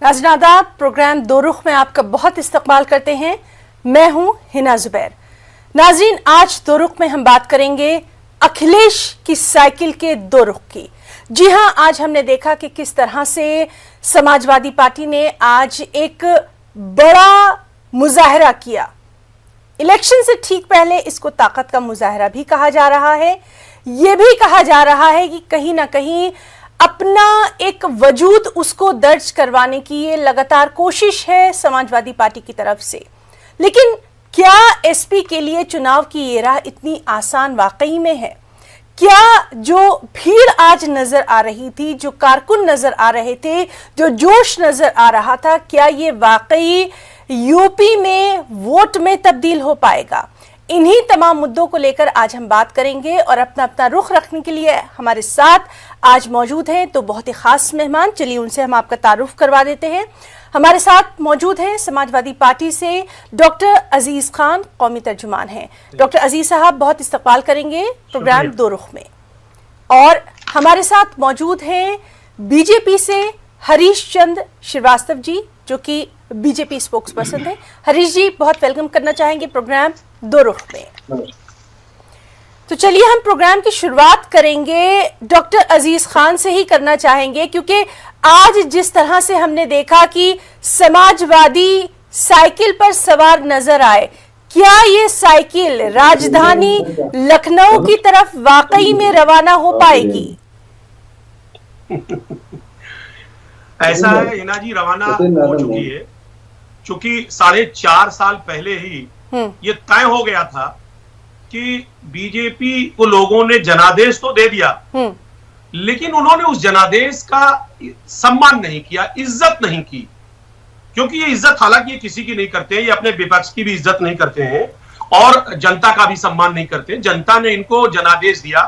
नाज़रीन, प्रोग्राम दो रुख में आपका बहुत इस्तकबाल करते हैं। मैं हूं हिना जुबैर। नाज़रीन, आज दो रुख में हम बात करेंगे अखिलेश की साइकिल के दो रुख की। जी हां, आज हमने देखा कि किस तरह से समाजवादी पार्टी ने आज एक बड़ा मुजाहरा किया। इलेक्शन से ठीक पहले इसको ताकत का मुजाहरा भी कहा जा रहा है। यह भी कहा जा रहा है कि कहीं ना कहीं अपना एक वजूद उसको दर्ज करवाने की ये लगातार कोशिश है समाजवादी पार्टी की तरफ से। लेकिन क्या एसपी के लिए चुनाव की ये राह इतनी आसान वाकई में है? क्या जो भीड़ आज नजर आ रही थी, जो कारकुन नजर आ रहे थे, जो जोश नजर आ रहा था, क्या ये वाकई यूपी में वोट में तब्दील हो पाएगा? इन्हीं तमाम मुद्दों को लेकर आज हम बात करेंगे और अपना अपना रुख रखने के लिए हमारे साथ आज मौजूद हैं तो बहुत ही खास मेहमान। चलिए उनसे हम आपका तारुफ करवा देते हैं। हमारे साथ मौजूद हैं समाजवादी पार्टी से डॉक्टर अजीज खान, कौमी तर्जुमान हैं। डॉक्टर अजीज साहब, बहुत इस्तकबाल करेंगे प्रोग्राम दो रुख में। और हमारे साथ मौजूद हैं बीजेपी से हरीश चंद्र श्रीवास्तव जी, जो कि बीजेपी स्पोक्स पर्सन है। हरीश जी, बहुत वेलकम करना चाहेंगे प्रोग्राम दो रुख में। तो चलिए हम प्रोग्राम की शुरुआत करेंगे डॉक्टर अजीज खान से ही करना चाहेंगे, क्योंकि आज जिस तरह से हमने देखा कि समाजवादी साइकिल पर सवार नजर आए, क्या ये साइकिल राजधानी लखनऊ की तरफ वाकई में रवाना हो पाएगी? ऐसा है हिना जी, रवाना हो चुकी है, क्योंकि 4.5 साल पहले ही ये तय हो गया था कि बीजेपी को लोगों ने जनादेश तो दे दिया, लेकिन उन्होंने उस जनादेश का सम्मान नहीं किया, इज्जत नहीं की। क्योंकि ये इज्जत हालांकि ये किसी की नहीं करते हैं, ये अपने विपक्ष की भी इज्जत नहीं करते हैं और जनता का भी सम्मान नहीं करते। जनता ने इनको जनादेश दिया,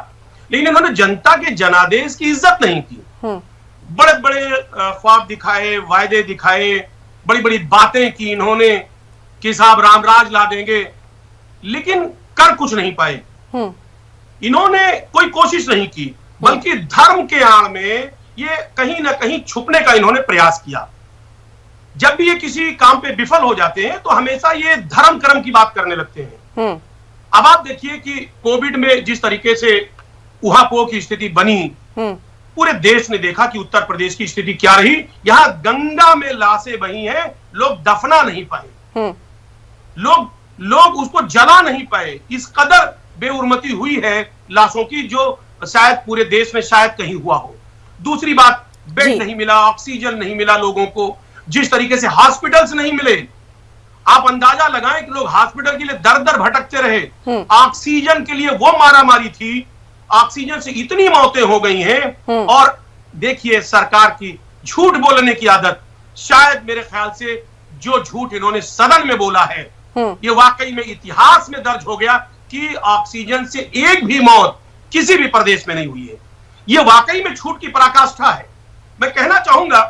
लेकिन इन्होंने जनता के जनादेश की इज्जत नहीं की। बड़े बड़े ख्वाब दिखाए, वायदे दिखाए, बड़ी बड़ी बातें की इन्होंने कि साहब रामराज ला देंगे, लेकिन कर कुछ नहीं पाए। इन्होंने कोई कोशिश नहीं की, बल्कि धर्म के आड़ में ये कहीं ना कहीं छुपने का इन्होंने प्रयास किया। जब भी ये किसी काम पे विफल हो जाते हैं तो हमेशा ये धर्म कर्म की बात करने लगते हैं। अब आप देखिए कि कोविड में जिस तरीके से उहापोह की स्थिति बनी, पूरे देश ने देखा कि उत्तर प्रदेश की स्थिति क्या रही। यहां गंगा में लाशें बही हैं, लोग दफना नहीं पाए, लोग उसको जला नहीं पाए। इस कदर बेउर्मती हुई है लाशों की, जो शायद पूरे देश में शायद कहीं हुआ हो। दूसरी बात, बेड नहीं मिला, ऑक्सीजन नहीं मिला लोगों को, जिस तरीके से हॉस्पिटल्स नहीं मिले। आप अंदाजा लगाएं कि लोग हॉस्पिटल के लिए दर दर भटकते रहे। ऑक्सीजन के लिए वो मारामारी थी, ऑक्सीजन से इतनी मौतें हो गई हैं। और देखिए सरकार की झूठ बोलने की आदत, शायद मेरे ख्याल से जो झूठ इन्होंने सदन में बोला है, ये वाकई में इतिहास में दर्ज हो गया कि ऑक्सीजन से एक भी मौत किसी भी प्रदेश में नहीं हुई है। ये वाकई में झूठ की पराकाष्ठा है। मैं कहना चाहूंगा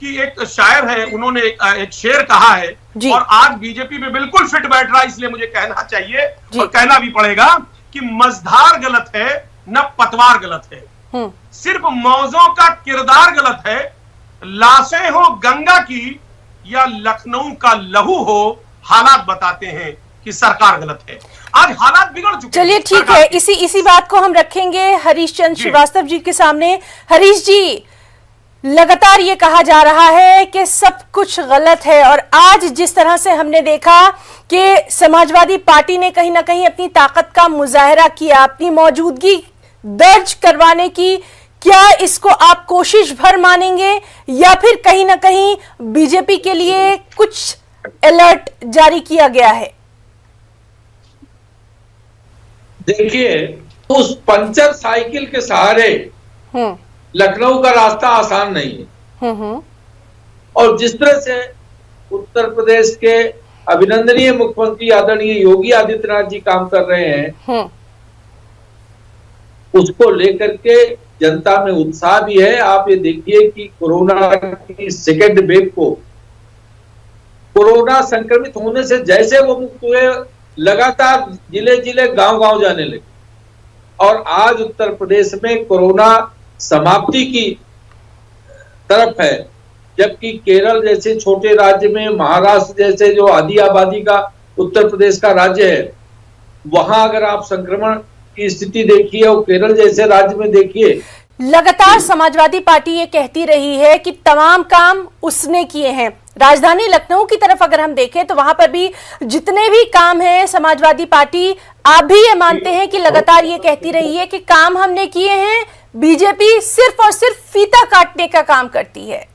कि एक शायर है, उन्होंने एक शेर कहा है और आज बीजेपी में बिल्कुल फिट बैठ रहा है, इसलिए मुझे कहना चाहिए और कहना भी पड़ेगा कि मझधार गलत है न पतवार गलत है, सिर्फ मौजों का किरदार गलत है। लाशें हो गंगा की या लखनऊ का लहू हो, हालात बताते हैं कि सरकार गलत है। आज हालात बिगड़ चुके हैं। चलिए ठीक है, इसी बात को हम रखेंगे हरीश चंद्र श्रीवास्तव जी के सामने। हरीश जी, लगातार ये कहा जा रहा है कि सब कुछ गलत है, और आज जिस तरह से हमने देखा कि समाजवादी पार्टी ने कहीं ना कहीं अपनी ताकत का मुजाहरा किया, अपनी मौजूदगी दर्ज करवाने की, क्या इसको आप कोशिश भर मानेंगे या फिर कहीं ना कहीं बीजेपी के लिए कुछ अलर्ट जारी किया गया है? देखिए, उस पंचर साइकिल के सहारे लखनऊ का रास्ता आसान नहीं है। और जिस तरह से उत्तर प्रदेश के अभिनंदनीय मुख्यमंत्री आदरणीय योगी आदित्यनाथ जी काम कर रहे हैं, उसको लेकर के जनता में उत्साह भी है। आप ये देखिए कि कोरोना की सेकेंड वेव को, कोरोना संक्रमित होने से जैसे वो मुक्त हुए, लगातार जिले जिले गांव गांव जाने लगे और आज उत्तर प्रदेश में कोरोना समाप्ति की तरफ है। जबकि केरल जैसे छोटे राज्य में, महाराष्ट्र जैसे जो आधी आबादी का उत्तर प्रदेश का राज्य है, वहां अगर आप संक्रमण की स्थिति देखिए और केरल जैसे राज्य में देखिए। लगातार समाजवादी पार्टी ये कहती रही है कि तमाम काम उसने किए हैं। राजधानी लखनऊ की तरफ अगर हम देखें तो वहां पर भी जितने भी काम हैं, समाजवादी पार्टी आप भी ये मानते हैं कि लगातार ये कहती रही है कि काम हमने किए हैं, बीजेपी सिर्फ और सिर्फ फीता काटने का काम करती है।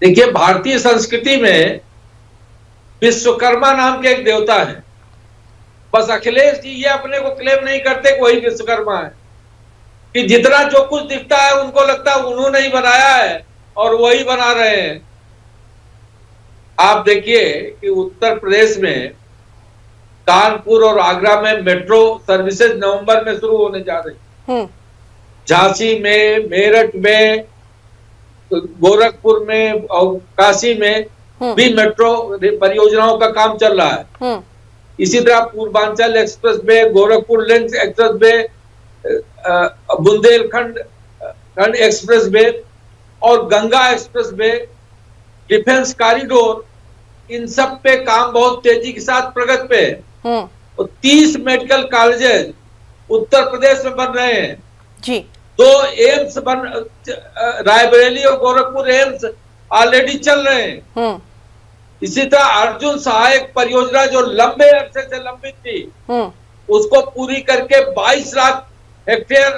देखिए, भारतीय संस्कृति में विश्वकर्मा नाम के एक देवता है। बस अखिलेश जी ये अपने को क्लेम नहीं करते कोई विश्वकर्मा है, कि जितना जो कुछ दिखता है उनको लगता है उन्होंने ही बनाया है और वही बना रहे हैं। आप देखिए कि उत्तर प्रदेश में कानपुर और आगरा में मेट्रो सर्विसेज नवंबर में शुरू होने जा रही है। झांसी में, मेरठ में, गोरखपुर में और काशी में भी मेट्रो परियोजनाओं का काम चल रहा है। इसी तरह Purvanchal expressway, Gorakhpur link expressway, Bundelkhand expressway और Ganga expressway, defence corridor, इन सब पे काम बहुत तेजी के साथ प्रगति पे है। और 30 मेडिकल कॉलेजेस उत्तर प्रदेश में बन रहे हैं जी। 2 एम्स रायबरेली और गोरखपुर एम्स ऑलरेडी चल रहे हैं। इसी तरह अर्जुन सहायक परियोजना जो लंबे अरसे से लंबित थी, उसको पूरी करके 22 लाख हेक्टेयर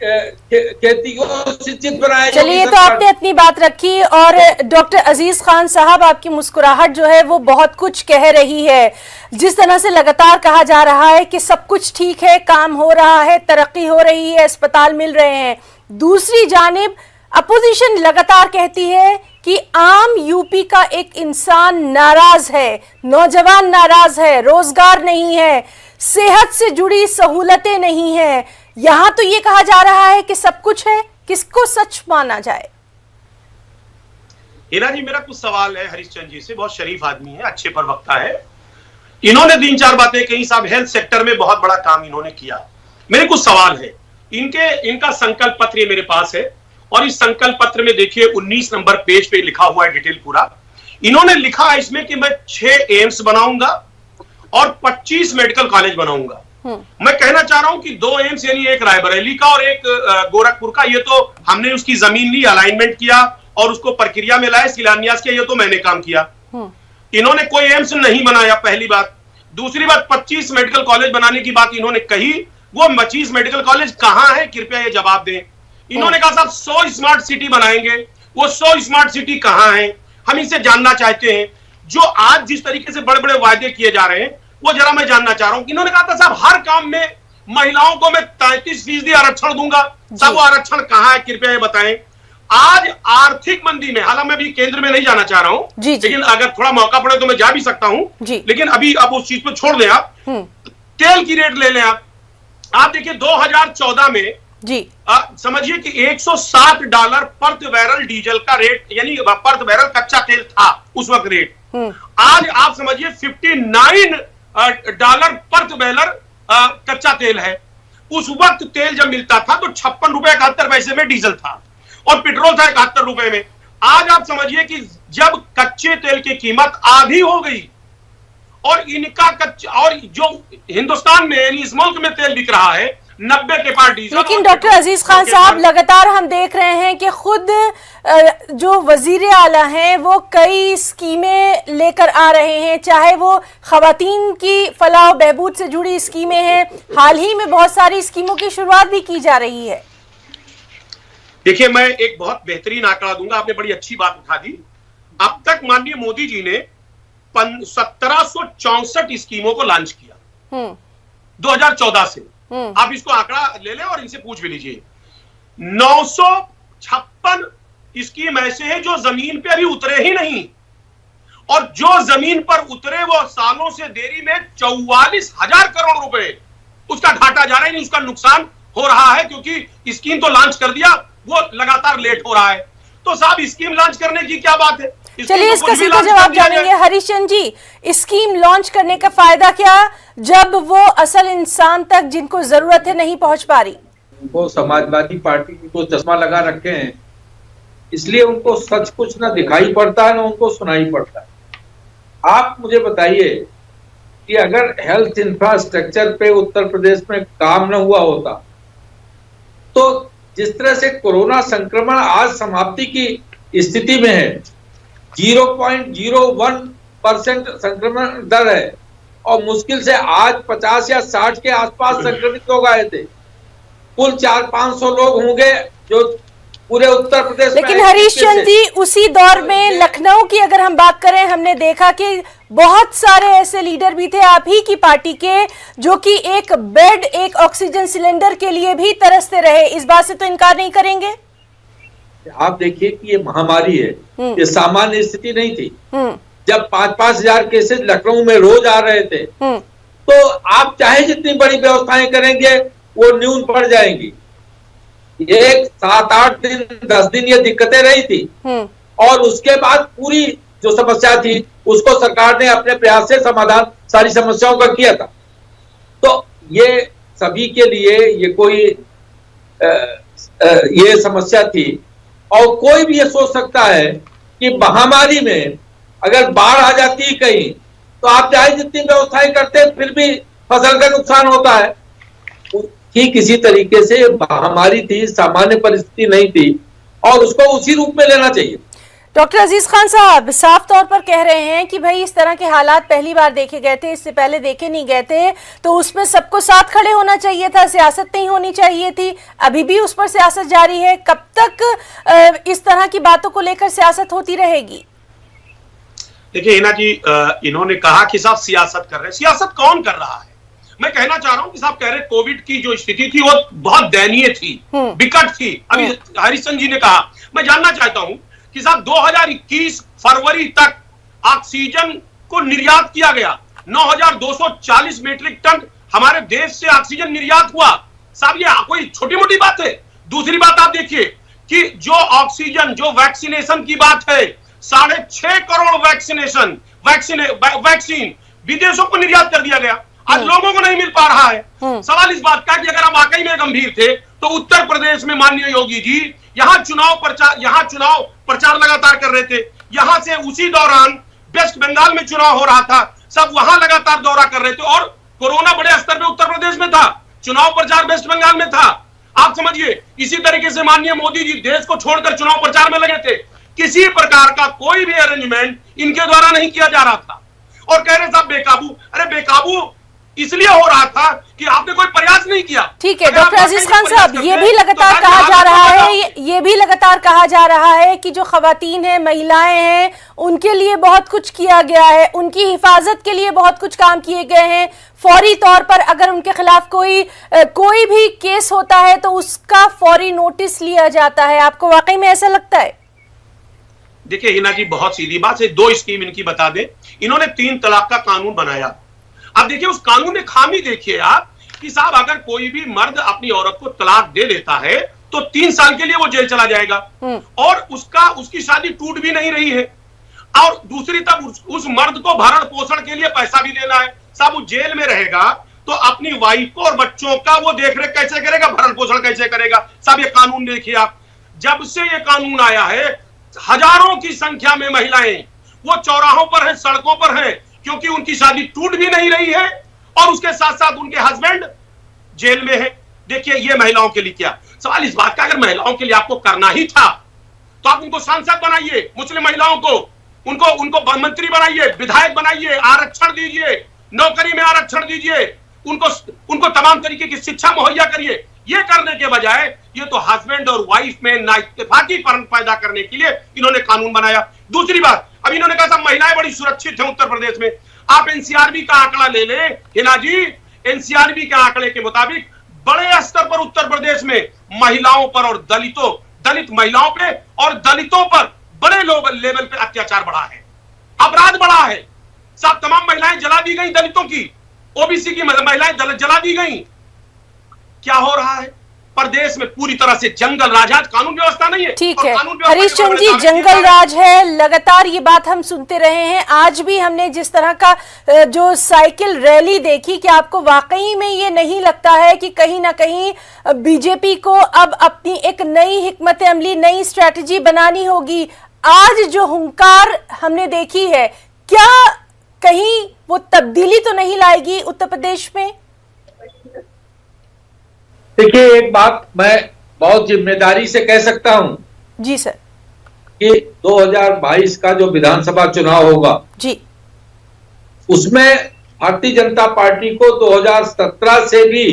खेती को सिंचित बनाया। चलिए, तो आपने अपनी बात रखी और डॉक्टर अजीज खान साहब, आपकी मुस्कुराहट जो है वो बहुत कुछ कह रही है। जिस तरह से लगातार कहा जा रहा है कि सब कुछ ठीक है, काम हो रहा है, तरक्की हो रही है, अस्पताल मिल रहे हैं, दूसरी जानिब अपोजिशन लगातार कहती है कि आम यूपी का एक इंसान नाराज है, नौजवान नाराज है, रोजगार नहीं है, सेहत से जुड़ी सहूलतें नहीं है। यहां तो ये कहा जा रहा है कि सब कुछ है, किसको सच माना जाए? हिना जी, मेरा कुछ सवाल है हरिश्चंद्र जी से। बहुत शरीफ आदमी है, अच्छे प्रवक्ता है, इन्होंने 3-4 बातें कही। साहब, हेल्थ सेक्टर में बहुत बड़ा काम इन्होंने किया। मेरे कुछ सवाल है। इनका संकल्प पत्र मेरे पास है और इस संकल्प पत्र में देखिए 19 नंबर पेज पे लिखा हुआ है डिटेल पूरा। इन्होंने लिखा है इसमें कि मैं 6 एम्स बनाऊंगा और 25 मेडिकल कॉलेज बनाऊंगा। मैं कहना चाह रहा हूं कि 2 एम्स यानी एक रायबरेली का और एक गोरखपुर का, ये तो हमने उसकी जमीन ली, अलाइनमेंट किया और उसको प्रक्रिया में लाए, शिलान्यास किया, ये तो मैंने काम किया। इन्होंने कोई एम्स नहीं बनाया, पहली बात। दूसरी बात, 25 मेडिकल कॉलेज बनाने की बात इन्होंने कही, वो 25 मेडिकल कॉलेज कहां है, कृपया ये जवाब दें। इन्होंने कहा साहब 100 स्मार्ट सिटी बनाएंगे, वो 100 स्मार्ट सिटी कहां है, हम इनसे जानना चाहते हैं। जो आज जिस तरीके से बड़े बड़े वायदे किए जा रहे हैं वो जरा मैं जानना चाह रहा हूं। इन्होंने कहा था साहब हर काम में महिलाओं को मैं 33% आरक्षण दूंगा, साहब वो आरक्षण कहां है, कृपया ये बताएं। आज आर्थिक मंदी में, हालांकि मैं भी केंद्र में नहीं जाना चाह रहा हूं, लेकिन अगर थोड़ा मौका पड़े तो मैं जा भी सकता हूं, लेकिन अभी अब उस चीज को छोड़ दें आप। तेल की रेट ले लें आप देखिए 2014 में जी समझिए कि $160 पर बैरल डीजल का रेट, यानी पर बैरल कच्चा तेल था उस वक्त रेट। आज आप समझिए $59 पर बैरल कच्चा तेल है। उस वक्त तेल जब मिलता था तो ₹56.71 में डीजल था और पेट्रोल था ₹71 में। आज आप समझिए कि जब कच्चे तेल की कीमत आधी हो गई और इनका कच्चा, और जो हिंदुस्तान में यानी इस मुल्क में तेल बिक रहा है 90 के पार डीजल। लेकिन डॉक्टर अजीज खान साहब, लगातार हम देख रहे हैं कि खुद जो वजीर आला हैं वो कई स्कीमें लेकर आ रहे हैं, चाहे वो खवातीन की फलाह और बहबूद से जुड़ी स्कीमें हैं, हाल ही में बहुत सारी स्कीमों की शुरुआत भी की जा रही है। देखिए, मैं एक बहुत बेहतरीन आंकड़ा दूंगा, आपने बड़ी अच्छी बात उठा दी। अब तक माननीय मोदी जी ने 1764 स्कीमों को लॉन्च किया 2014 से। आप इसको आंकड़ा ले लें और इनसे पूछ भी लीजिए। 956 स्कीम ऐसे हैं जो जमीन पे अभी उतरे ही नहीं, और जो जमीन पर उतरे वो सालों से देरी में 44,000 करोड़ रुपए उसका घाटा जा रहा है, उसका नुकसान हो रहा है, क्योंकि स्कीम तो लॉन्च कर दिया, वो लगातार लेट हो रहा है। तो साहब स्कीम लॉन्च करने की क्या बात है? चलिए इसका सीधा जवाब जानेंगे। हरिश्चंद्र जी, स्कीम लॉन्च करने का फायदा क्या जब वो असल इंसान तक जिनको जरूरत है नहीं पहुंच पा रही? वो समाजवादी पार्टी को चश्मा लगा रखे हैं इसलिए उनको सच कुछ ना दिखाई पड़ता है ना उनको सुनाई पड़ता है। आप मुझे बताइए कि अगर हेल्थ इंफ्रास्ट्रक्चर पे उत्तर प्रदेश में काम न हुआ होता तो जिस तरह से कोरोना संक्रमण आज समाप्ति की स्थिति में है, 0.01% संक्रमण दर है और मुश्किल से आज 50 या 60 के आसपास संक्रमित लोग आए थे। कुल 400-500 लोग होंगे जो पूरे उत्तर प्रदेश में। लेकिन हरीश चंद्र जी, उसी दौर में लखनऊ की अगर हम बात करें, हमने देखा कि बहुत सारे ऐसे लीडर भी थे आप ही की पार्टी के जो कि एक बेड, एक ऑक्सीजन सिलेंडर के लिए भी तरसते रहे। इस बात से तो इनकार नहीं करेंगे। आप देखिए कि ये महामारी है, ये सामान्य स्थिति नहीं थी। जब 5-5 हजार केसेस लखनऊ में रोज आ रहे थे तो आप चाहे जितनी बड़ी व्यवस्थाएं करेंगे वो न्यून पड़ जाएंगी। एक 7-8 दिन 10 दिन ये दिक्कतें रही थी और उसके बाद पूरी जो समस्या थी उसको सरकार ने अपने प्रयास से समाधान सारी समस्याओं का किया था। तो ये सभी के लिए ये कोई ये समस्या थी और कोई भी ये सोच सकता है कि महामारी में अगर बाढ़ आ जाती कहीं तो आप चाहे जितनी व्यवस्थाएं करते फिर भी फसल का नुकसान होता है। ठीक इसी तरीके से महामारी थी, सामान्य परिस्थिति नहीं थी और उसको उसी रूप में लेना चाहिए। डॉक्टर अजीज खान साहब साफ तौर पर कह रहे हैं कि भाई इस तरह के हालात पहली बार देखे गए थे, इससे पहले देखे नहीं गए थे, तो उसमें सबको साथ खड़े होना चाहिए था, सियासत नहीं होनी चाहिए थी। अभी भी उस पर सियासत जारी है। कब तक इस तरह की बातों को लेकर सियासत होती रहेगी? देखिए हिना जी, इन्होंने कहा कि साहब सियासत कर रहे हैं। सियासत कौन कर रहा है? मैं कहना चाह रहा हूं कि साहब कह रहे कोविड की जो स्थिति थी वो बहुत दयनीय थी, विकट थी। अभी हरिशन जी ने कहा, मैं जानना चाहता हूं कि साहब 2021 फरवरी तक ऑक्सीजन को निर्यात किया गया। 9,240 मीट्रिक टन हमारे देश से ऑक्सीजन निर्यात हुआ। साहब ये कोई छोटी मोटी बात है? दूसरी बात आप देखिए कि जो ऑक्सीजन, जो वैक्सीनेशन की बात है, 6.5 करोड़ वैक्सीन विदेशों को निर्यात कर दिया गया। आज लोगों को नहीं मिल पा रहा है। सवाल इस बात का कि अगर हम वाकई में गंभीर थे तो उत्तर प्रदेश में माननीय योगी जी यहाँ चुनाव प्रचार लगातार कर रहे थे। यहां से उसी दौरान वेस्ट बंगाल में चुनाव हो रहा था, सब वहां लगातार दौरा कर रहे थे और कोरोना बड़े स्तर पे उत्तर प्रदेश में था, चुनाव प्रचार वेस्ट बंगाल में था। आप समझिए, इसी तरीके से माननीय मोदी जी देश को छोड़कर चुनाव प्रचार में लगे थे। किसी प्रकार का कोई भी अरेंजमेंट इनके द्वारा नहीं किया जा रहा था और कह रहे साहब बेकाबू। अरे बेकाबू इसलिए हो रहा था कि आपने कोई प्रयास नहीं किया। ठीक है डॉक्टर अजीज खान साहब, ये भी लगातार कहा जा रहा है, ये भी लगातार कहा जा रहा है कि जो खवातीन हैं, महिलाएं हैं, उनके लिए बहुत कुछ किया गया है, उनकी हिफाजत के लिए बहुत कुछ काम किए गए हैं। फौरी तौर पर अगर उनके खिलाफ कोई भी केस होता है तो उसका फौरी नोटिस लिया जाता है। आपको वाकई में ऐसा लगता है? देखिए हिना जी, बहुत सीधी बात है, 2 स्कीम इनकी बता दें। इन्होंने 3 तलाक का कानून बनाया। अब देखिए उस कानून में खामी देखिए आप कि साहब अगर कोई भी मर्द अपनी औरत को तलाक दे देता है तो 3 साल के लिए वो जेल चला जाएगा और उसकी शादी टूट भी नहीं रही है। और दूसरी तरफ उस मर्द को भरण पोषण के लिए पैसा भी देना है। साहब वो जेल में रहेगा तो अपनी वाइफ को और बच्चों का वो देखरेख कैसे करेगा, भरण पोषण कैसे करेगा? साहब ये कानून देखिए आप, जब से ये कानून आया है हजारों की संख्या में महिलाएं वो चौराहों पर हैं, सड़कों पर हैं, क्योंकि उनकी शादी टूट भी नहीं रही है और उसके साथ साथ उनके हस्बैंड जेल में है। देखिए ये महिलाओं के लिए क्या सवाल। इस बात का अगर महिलाओं के लिए आपको करना ही था तो आप उनको सांसद बनाइए, मुस्लिम महिलाओं को उनको मंत्री बनाइए, विधायक बनाइए, आरक्षण दीजिए, नौकरी में आरक्षण दीजिए, उनको तमाम तरीके की शिक्षा मुहैया करिए। ये करने के बजाय ये तो हस्बैंड और वाइफ में नाइतफाकी पैदा करने के लिए इन्होंने कानून बनाया। दूसरी बात, अब इन्होंने कहा महिलाएं बड़ी सुरक्षित हैं उत्तर प्रदेश में। आप एनसीआरबी का आंकड़ा ले लें हिना जी, एनसीआरबी के आंकड़े के मुताबिक बड़े स्तर पर उत्तर प्रदेश में महिलाओं पर और दलित महिलाओं पे और दलितों पर बड़े लेवल पे अत्याचार बढ़ा है, अपराध बढ़ा है। सब तमाम महिलाएं जला दी गई, दलितों की, ओबीसी की महिलाएं जला दी गई। क्या हो रहा है? प्रदेश में पूरी तरह से जंगल राज, कानून व्यवस्था नहीं है। ठीक है हरीश चंद्र जी, जंगल राज है, लगातार ये बात हम सुनते रहे हैं। आज भी हमने जिस तरह का जो साइकिल रैली देखी, कि आपको वाकई में ये नहीं लगता है कि कहीं ना कहीं बीजेपी को अब अपनी एक नई हिकमत अमली, नई स्ट्रैटेजी बनानी होगी? आज जो हुंकार हमने देखी है, क्या कहीं वो तब्दीली तो नहीं लाएगी उत्तर प्रदेश में? देखिए, एक बात मैं बहुत जिम्मेदारी से कह सकता हूं जी सर, कि 2022 का जो विधानसभा चुनाव होगा जी, उसमें भारतीय जनता पार्टी को 2017 से भी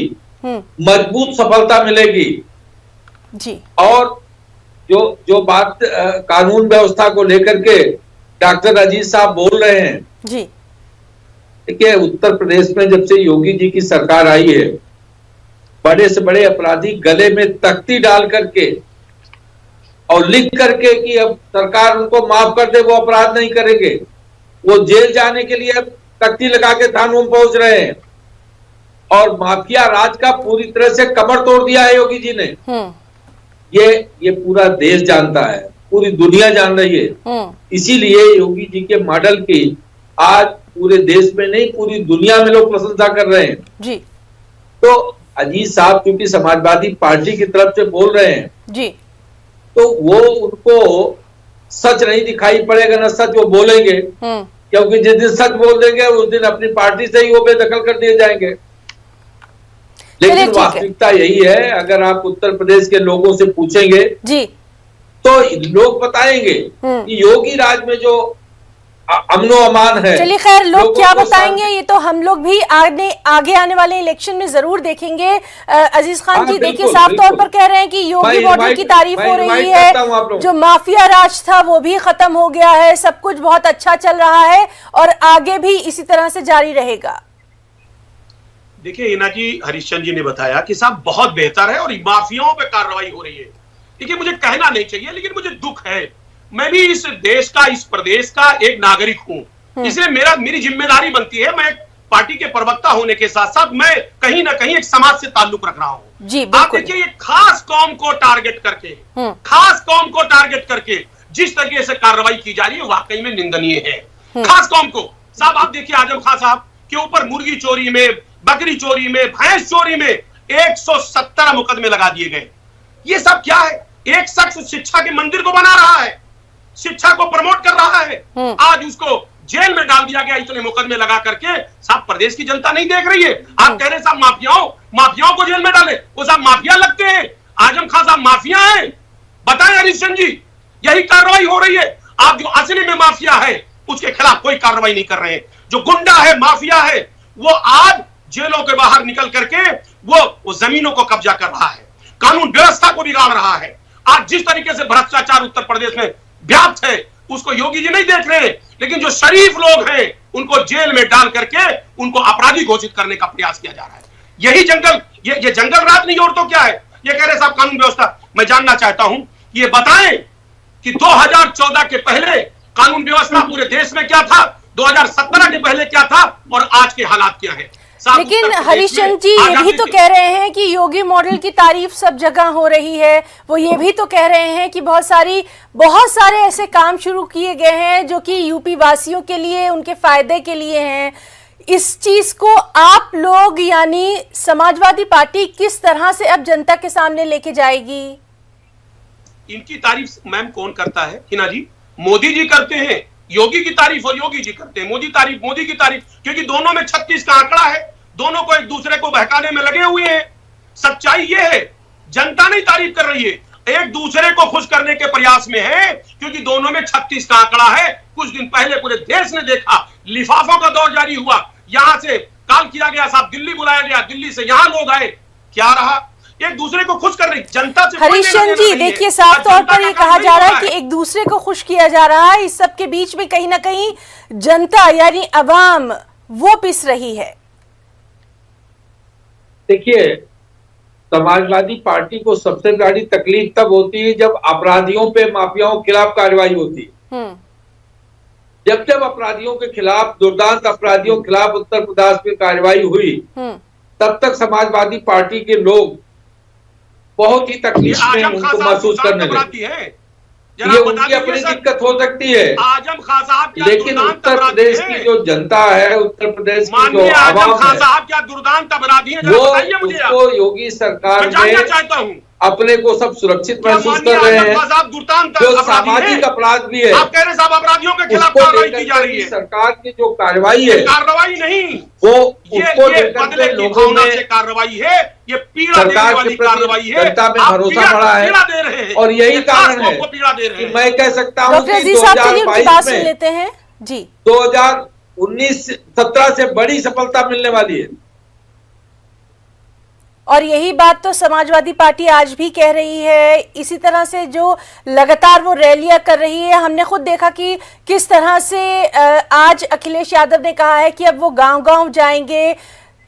मजबूत सफलता मिलेगी जी। और जो बात कानून व्यवस्था को लेकर के डॉक्टर अजीत साहब बोल रहे हैं जी, देखिए, उत्तर प्रदेश में जब से योगी जी की सरकार आई है, बड़े से बड़े अपराधी गले में तख्ती डाल करके और लिख करके कि अब सरकार उनको माफ कर दे, वो अपराध नहीं करेंगे, वो जेल जाने के लिए तख्ती लगा के थानों में पहुंच रहे हैं। और माफिया राज का पूरी तरह से कमर तोड़ दिया है योगी जी ने। ये पूरा देश जानता है, पूरी दुनिया जान रही है। इसीलिए योगी जी के मॉडल की आज पूरे देश में नहीं, पूरी दुनिया में लोग प्रशंसा कर रहे हैं जी। तो अजीत साहब क्योंकि समाजवादी पार्टी की तरफ से बोल रहे हैं जी, तो वो उनको सच नहीं दिखाई पड़ेगा, ना सच वो बोलेंगे, क्योंकि जिस दिन सच बोल देंगे उस दिन अपनी पार्टी से ही वो बेदखल कर दिए जाएंगे। लेकिन वास्तविकता यही है, अगर आप उत्तर प्रदेश के लोगों से पूछेंगे जी, तो लोग बताएंगे कि योगी राज में जो अमनो अमान है। चलिए खैर, लोग क्या बताएंगे ये तो हम लोग भी आगे आने वाले इलेक्शन में जरूर देखेंगे। अजीज खान जी, देखिए साफ तौर पर कह रहे हैं कि योगी मॉडल की तारीफ हो रही है, जो माफिया राज था वो भी खत्म हो गया है, सब कुछ बहुत अच्छा चल रहा है और आगे भी इसी तरह से जारी रहेगा। देखिए हिना जी, हरीशचंद्र जी ने बताया कि साहब बहुत बेहतर है और माफियाओं पे कार्रवाई हो रही है। देखिए, मुझे कहना नहीं चाहिए लेकिन मुझे दुख है, मैं भी इस देश का, इस प्रदेश का एक नागरिक हूं, इसलिए मेरी जिम्मेदारी बनती है, मैं पार्टी के प्रवक्ता होने के साथ साथ मैं कहीं ना कहीं एक समाज से ताल्लुक रख रहा हूं जी। आप देखिए, ये खास कौम को टारगेट करके जिस तरीके से कार्रवाई की जा रही है वाकई में निंदनीय है। खास कौम को साहब, आप देखिए आजम खान साहब के ऊपर मुर्गी चोरी में, बकरी चोरी में, भैंस चोरी में 117 मुकदमे लगा दिए गए। ये सब क्या है? एक शख्स शिक्षा के मंदिर को बना रहा है, शिक्षा को प्रमोट कर रहा है, आज उसको जेल में डाल दिया गया इतने मुकदमे लगा करके। साहब, प्रदेश की जनता नहीं देख रही है? आप कह रहे हैं साहब माफियाओं को जेल में डाले, वो साहब माफिया लगते हैं? आजम खान साहब माफिया हैं? बताएं हरीशचंद्र जी, यही कार्रवाई हो रही है। आप जो असली में माफिया है उसके खिलाफ कोई कार्रवाई नहीं कर रहे हैं। जो गुंडा है, माफिया है, वो आज जेलों के बाहर निकल करके वो जमीनों को कब्जा कर रहा है, कानून व्यवस्था को बिगाड़ रहा है। आज जिस तरीके से भ्रष्टाचार उत्तर प्रदेश में व्याप्त है उसको योगी जी नहीं देख रहे, लेकिन जो शरीफ लोग हैं उनको जेल में डाल करके उनको अपराधी घोषित करने का प्रयास किया जा रहा है। यही जंगल, ये जंगल राज नहीं और तो क्या है? ये कह रहे साहब कानून व्यवस्था। मैं जानना चाहता हूं, ये बताएं कि 2014 के पहले कानून व्यवस्था पूरे देश में क्या था, 2017 के पहले क्या था और आज के हालात क्या है? लेकिन हरीशचंद्र जी ये भी तो कह रहे हैं कि योगी मॉडल की तारीफ सब जगह हो रही है। वो ये भी तो कह रहे हैं कि बहुत सारे ऐसे काम शुरू किए गए हैं जो कि यूपी वासियों के लिए, उनके फायदे के लिए हैं। इस चीज को आप लोग यानी समाजवादी पार्टी किस तरह से अब जनता के सामने लेके जाएगी? इनकी तारीफ मैम कौन करता है हिना जी? मोदी जी करते हैं। योगी की तारीफ और योगी जी करते हैं, मोदी की तारीफ, क्योंकि दोनों में 36 का आंकड़ा है, दोनों को एक दूसरे को बहकाने में लगे हुए हैं। सच्चाई ये है, जनता नहीं तारीफ कर रही है, एक दूसरे को खुश करने के प्रयास में है, क्योंकि दोनों में 36 का आंकड़ा है। कुछ दिन पहले पूरे देश ने देखा, लिफाफों का दौर जारी हुआ, यहां से कॉल किया गया, साहब दिल्ली बुलाया गया, दिल्ली से यहां लोग आए, क्या रहा? एक दूसरे को खुश कर रही जनता से। हरीशचंद्र जी देखिए, साफ तौर पर ये कहा जा रहा है कि एक दूसरे को खुश किया जा रहा है, इस सब के बीच में कहीं ना कहीं जनता यानी अवाम वो पिस रही है। देखिए, समाजवादी पार्टी को सबसे बड़ी तकलीफ तब होती है जब अपराधियों पे, माफियाओं के खिलाफ कार्रवाई होती है। जब अपराधियों के खिलाफ, दुर्दांत अपराधियों के खिलाफ उत्तर प्रदेश में कार्रवाई हुई, तब तक समाजवादी पार्टी के लोग बहुत ही तकलीफें उनको महसूस करने लगे। ये उनकी अपनी दिक्कत हो सकती है, आजम खान साहब क्या लेकिन उत्तर प्रदेश की जो जनता है, उत्तर प्रदेश की जो आवाम है, क्या दुर्दांत अपराधी है, वो उसको योगी सरकार में चाहता हूँ अपने को सब सुरक्षित महसूस कर रहे हैं। जो सामाजिक अपराध भी है, आप कह रहे सब अपराधियों के खिलाफ कार्रवाई की जा रही है। सरकार की जो कार्रवाई है, कार्रवाई नहीं, वो उसको बदले की भावना से कार्रवाई है, ये पीड़ा देने वाली कार्रवाई है। जनता में भरोसा बढ़ा है दे रहे हैं और यही कारण है पीड़ा दे रहे हैं। कि मैं कह सकता हूँ कि 2022 में लेते हैं जी, 2019-17 से बड़ी सफलता मिलने वाली है। और यही बात तो समाजवादी पार्टी आज भी कह रही है। इसी तरह से जो लगातार वो रैलियां कर रही है, हमने खुद देखा कि किस तरह से आज अखिलेश यादव ने कहा है कि अब वो गांव-गांव जाएंगे,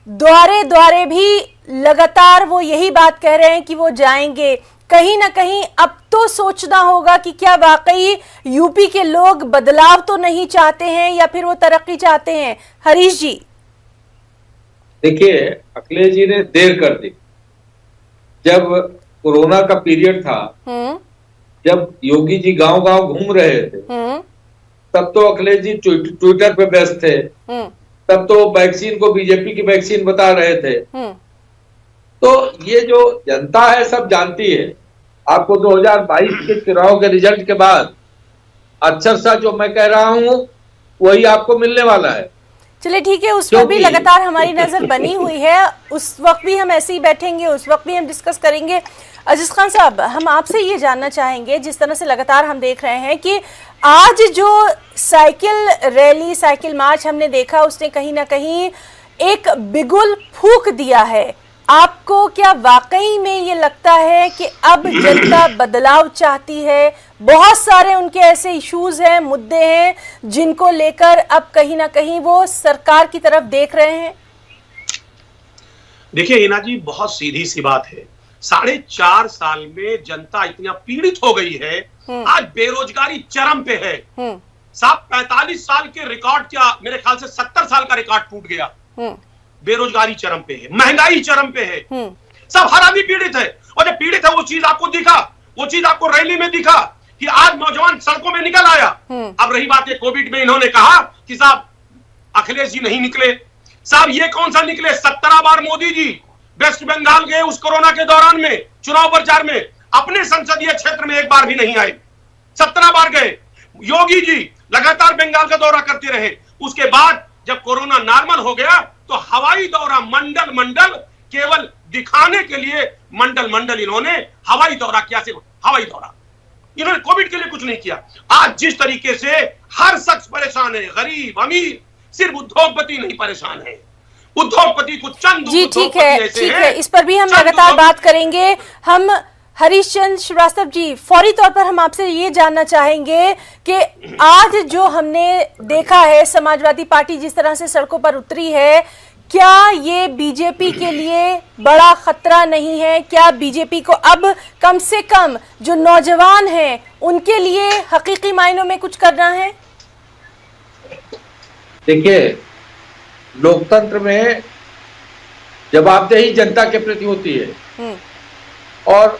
द्वारे द्वारे भी लगातार वो यही बात कह रहे हैं कि वो जाएंगे। कहीं ना कहीं अब तो सोचना होगा कि क्या वाकई यूपी के लोग बदलाव तो नहीं चाहते हैं या फिर वो तरक्की चाहते हैं। हरीश जी, देखिए, अखिलेश जी ने देर कर दी। जब कोरोना का पीरियड था, जब योगी जी गांव-गांव घूम रहे थे, तब तो अखिलेश जी ट्विटर पे व्यस्त थे, तब तो वैक्सीन को बीजेपी की वैक्सीन बता रहे थे। तो ये जो जनता है सब जानती है। आपको 2022 के चुनाव के रिजल्ट के बाद अक्षर सा जो मैं कह रहा हूं वही आपको मिलने वाला है। चलिए ठीक है, उस पर भी लगातार हमारी नजर बनी हुई है। उस वक्त भी हम ऐसे ही बैठेंगे, उस वक्त भी हम डिस्कस करेंगे। अजीज खान साहब, हम आपसे ये जानना चाहेंगे, जिस तरह से लगातार हम देख रहे हैं कि आज जो साइकिल रैली, साइकिल मार्च हमने देखा, उसने कहीं ना कहीं एक बिगुल फूंक दिया है। आपको क्या वाकई में ये लगता है कि अब जनता बदलाव चाहती है? बहुत सारे उनके ऐसे इश्यूज हैं, मुद्दे हैं, जिनको लेकर अब कहीं ना कहीं वो सरकार की तरफ देख रहे हैं। देखिए हिना जी, बहुत सीधी सी बात है। 4.5 साल में जनता इतना पीड़ित हो गई है। आज बेरोजगारी चरम पे है साहब। 45 साल के रिकॉर्ड, क्या मेरे ख्याल से 70 साल का रिकॉर्ड टूट गया। बेरोजगारी चरम पे है, महंगाई चरम पे है, सब हर आदमी पीड़ित है। और जब पीड़ित है, वो चीज आपको दिखा, वो चीज आपको रैली में दिखा कि आज नौजवान सड़कों में निकल आया। अब रही बात है कोविड में, इन्होंने कहा कि साहब अखिलेश जी नहीं निकले। साहब ये कौन सा निकले? 17 बार मोदी जी वेस्ट बंगाल गए उस कोरोना के दौरान में, चुनाव प्रचार में, अपने संसदीय क्षेत्र में एक बार भी नहीं आए। 17 बार गए। योगी जी लगातार बंगाल का दौरा करते रहे। उसके बाद जब कोरोना नॉर्मल हो गया तो हवाई दौरा, मंडल मंडल, केवल दिखाने के लिए मंडल मंडल इन्होंने हवाई दौरा किया। सिर्फ हवाई दौरा, इन्होंने कोविड के लिए कुछ नहीं किया। आज जिस तरीके से हर शख्स परेशान है, गरीब अमीर, सिर्फ उद्योगपति नहीं परेशान है। उद्योगपति कुछ चंद जी ठीक है, इस पर भी हम लगातार बात करेंगे। हम हरीश चंद्र श्रीवास्तव जी, फौरी तौर पर हम आपसे ये जानना चाहेंगे कि आज जो हमने देखा है, समाजवादी पार्टी जिस तरह से सड़कों पर उतरी है, क्या ये बीजेपी के लिए बड़ा खतरा नहीं है? क्या बीजेपी को अब कम से कम जो नौजवान हैं उनके लिए हकीकी मायनों में कुछ करना है? देखिए, लोकतंत्र में जवाबदेही जनता के प्रति होती है और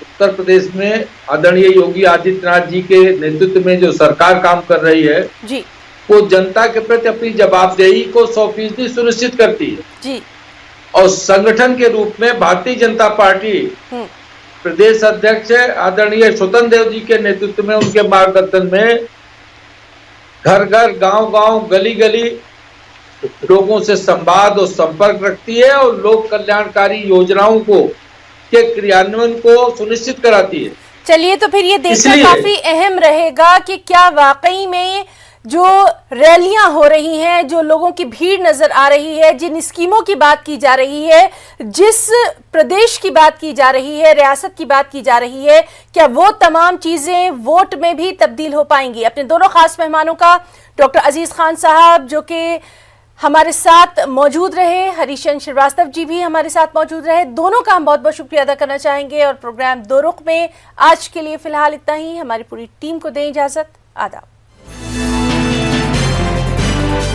उत्तर प्रदेश में आदरणीय योगी आदित्यनाथ जी के नेतृत्व में जो सरकार काम कर रही है जी, वो जनता के प्रति अपनी जवाबदेही को 100% सुनिश्चित करती है जी। और संगठन के रूप में भारतीय जनता पार्टी प्रदेश अध्यक्ष आदरणीय स्वतंत्र देव जी के नेतृत्व में, उनके मार्गदर्शन में घर घर, गांव गांव, गली गली लोगों से संवाद और संपर्क रखती है और लोक कल्याणकारी योजनाओं को के क्रियान्वयन को सुनिश्चित कराती है। चलिए, तो फिर ये देखना काफी अहम रहेगा कि क्या वाकई में जो रैलियां हो रही हैं, जो लोगों की भीड़ नजर आ रही है, जिन स्कीमों की बात की जा रही है, जिस प्रदेश की बात की जा रही है, रियासत की बात की जा रही है, क्या वो तमाम चीजें वोट में भी तब्दील हो पाएंगी? अपने दोनों खास मेहमानों का, डॉक्टर अजीज खान साहब जो कि हमारे साथ मौजूद रहे, हरीश चंद्र श्रीवास्तव जी भी हमारे साथ मौजूद रहे, दोनों का हम बहुत बहुत शुक्रिया अदा करना चाहेंगे। और प्रोग्राम दो रुख में आज के लिए फिलहाल इतना ही। हमारी पूरी टीम को दें इजाजत। आदाब।